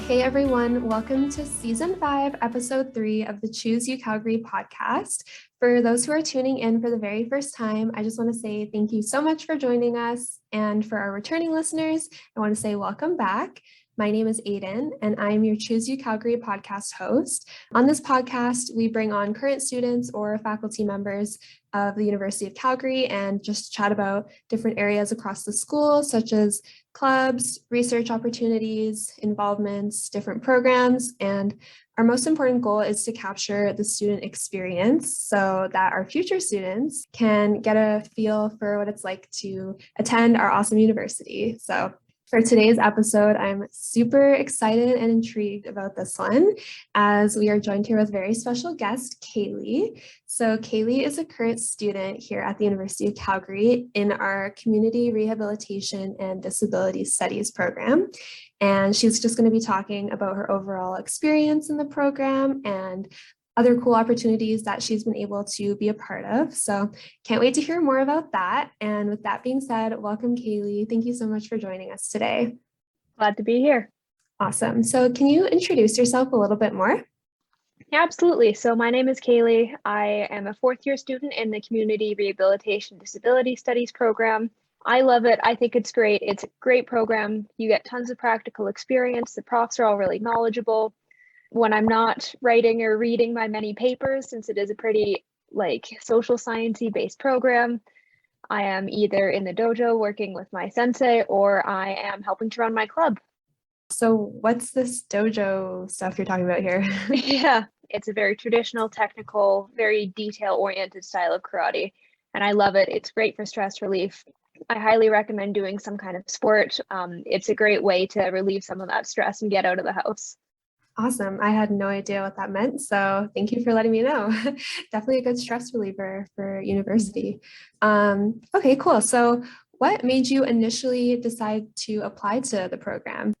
Hey everyone, welcome to Season 5, Episode 3 of the Choose UCalgary podcast. For those who are tuning in for the very first time, I just want to say thank you so much for joining us. And for our returning listeners, I want to say welcome back. My name is Aidyn, and I'm your Choose UCalgary podcast host. On this podcast, we bring on current students or faculty members of the University of Calgary and just chat about different areas across the school, such as clubs, research opportunities, involvements, different programs, and our most important goal is to capture the student experience so that our future students can get a feel for what it's like to attend our awesome university. So for today's episode, I'm super excited and intrigued about this one, as we are joined here with very special guest, Cayley. So Cayley is a current student here at the University of Calgary in our Community Rehabilitation and Disability Studies program. And she's just going to be talking about her overall experience in the program and other cool opportunities that she's been able to be a part of. So can't wait to hear more about that. And with that being said, welcome, Cayley. Thank you so much for joining us today. Glad to be here. Awesome. So can you introduce yourself a little bit more? Yeah, absolutely. So my name is Cayley. I am a fourth year student in the Community Rehabilitation Disability Studies program. I love it. I think it's great. It's a great program. You get tons of practical experience. The profs are all really knowledgeable. When I'm not writing or reading my many papers, since it is a pretty social sciencey based program, I am either in the dojo working with my sensei or I am helping to run my club. So what's this dojo stuff you're talking about here? Yeah, it's a very traditional, technical, very detail-oriented style of karate, and I love it. It's great for stress relief. I highly recommend doing some kind of sport. It's a great way to relieve some of that stress and get out of the house. Awesome. I had no idea what that meant. So thank you for letting me know. Definitely a good stress reliever for university. Okay, cool. So what made you initially decide to apply to the program?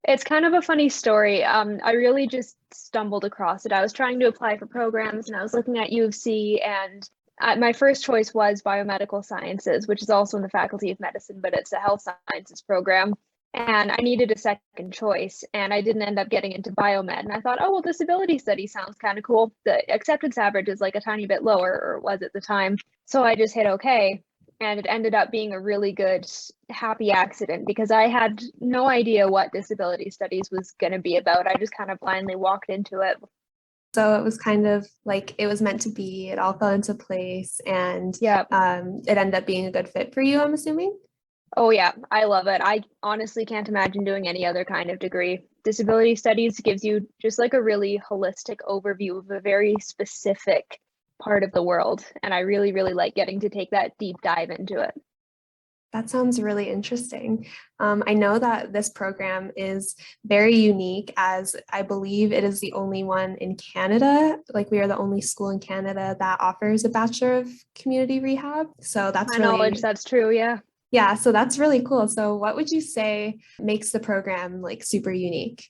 It's kind of a funny story. I really just stumbled across it. I was trying to apply for programs and I was looking at U of C, and my first choice was biomedical sciences, which is also in the Faculty of Medicine, but it's a health sciences program. And I needed a second choice, and I didn't end up getting into biomed. And I thought, oh, well, disability study sounds kind of cool. The acceptance average is like a tiny bit lower, or was at the time. So I just hit okay. And it ended up being a really good, happy accident because I had no idea what disability studies was going to be about. I just kind of blindly walked into it. So it was kind of like it was meant to be. It all fell into place, and yeah, it ended up being a good fit for you, I'm assuming? Oh yeah, I love it. I honestly can't imagine doing any other kind of degree. Disability studies gives you just like a really holistic overview of a very specific part of the world. And I really, really like getting to take that deep dive into it. That sounds really interesting. I know that this program is very unique, as I believe it is the only one in Canada. Like, we are the only school in Canada that offers a Bachelor of Community Rehab. So that's my knowledge, that's true. Yeah. Yeah, so that's really cool. So what would you say makes the program like super unique?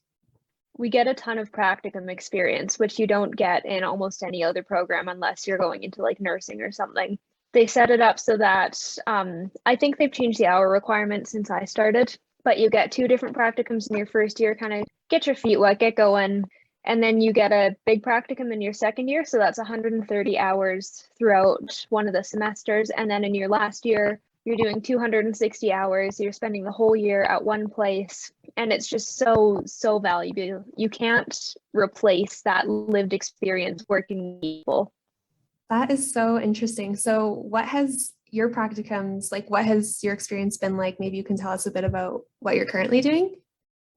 We get a ton of practicum experience, which you don't get in almost any other program unless you're going into like nursing or something. They set it up so that I think they've changed the hour requirement since I started, but you get 2 different practicums in your first year, kind of get your feet wet, get going. And then you get a big practicum in your second year. So that's 130 hours throughout one of the semesters. And then in your last year, you're doing 260 hours. You're spending the whole year at one place. And it's just so valuable. You can't replace that lived experience working with people. That is so interesting. So what has your practicums, like what has your experience been like? Maybe you can tell us a bit about what you're currently doing.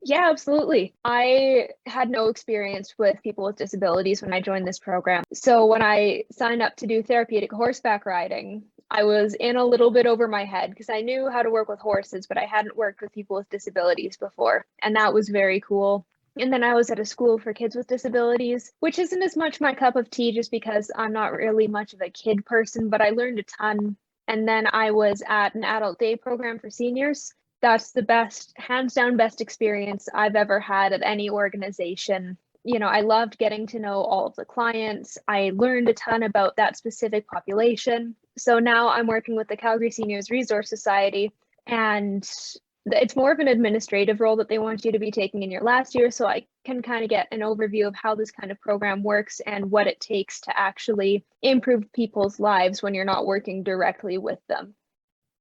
Yeah, absolutely. I had no experience with people with disabilities when I joined this program. So when I signed up to do therapeutic horseback riding, I was in a little bit over my head because I knew how to work with horses, but I hadn't worked with people with disabilities before. And that was very cool. And then I was at a school for kids with disabilities, which isn't as much my cup of tea just because I'm not really much of a kid person, but I learned a ton. And then I was at an adult day program for seniors. That's the best, hands down, best experience I've ever had at any organization. You know, I loved getting to know all of the clients. I learned a ton about that specific population. So now I'm working with the Calgary Seniors Resource Society, and It's more of an administrative role that they want you to be taking in your last year. So I can kind of get an overview of how this kind of program works and what it takes to actually improve people's lives when you're not working directly with them.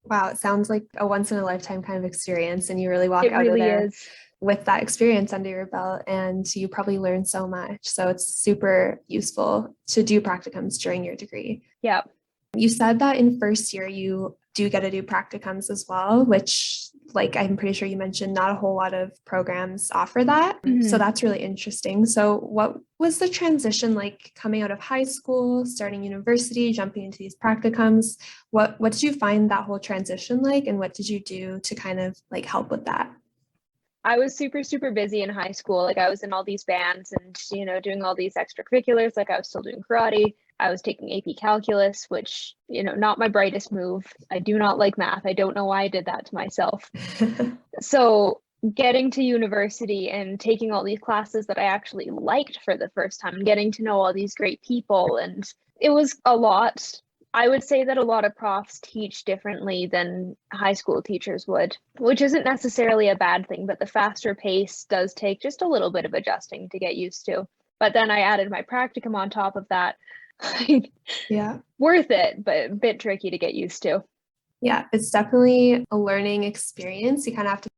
Wow, it sounds like a once in a lifetime kind of experience, and you really walk It out of really there is. with that experience under your belt, and you probably learn so much. So it's super useful to do practicums during your degree. Yeah. You said that in first year you do get to do practicums as well, which, like, I'm pretty sure you mentioned not a whole lot of programs offer that. So that's really interesting. So what was the transition like coming out of high school, starting university, jumping into these practicums? What did you find that whole transition like, and what did you do to kind of like help with that? I was super, super busy in high school. Like I was in all these bands and, doing all these extracurriculars. Like I was still doing karate. I was taking AP calculus, which, not my brightest move. I do not like math. I don't know why I did that to myself. So getting to university and taking all these classes that I actually liked for the first time, getting to know all these great people. And it was a lot. I would say that a lot of profs teach differently than high school teachers would, which isn't necessarily a bad thing, but the faster pace does take just a little bit of adjusting to get used to. But then I added my practicum on top of that. Yeah. Worth it, but a bit tricky to get used to. Yeah, it's definitely a learning experience. You kind of have to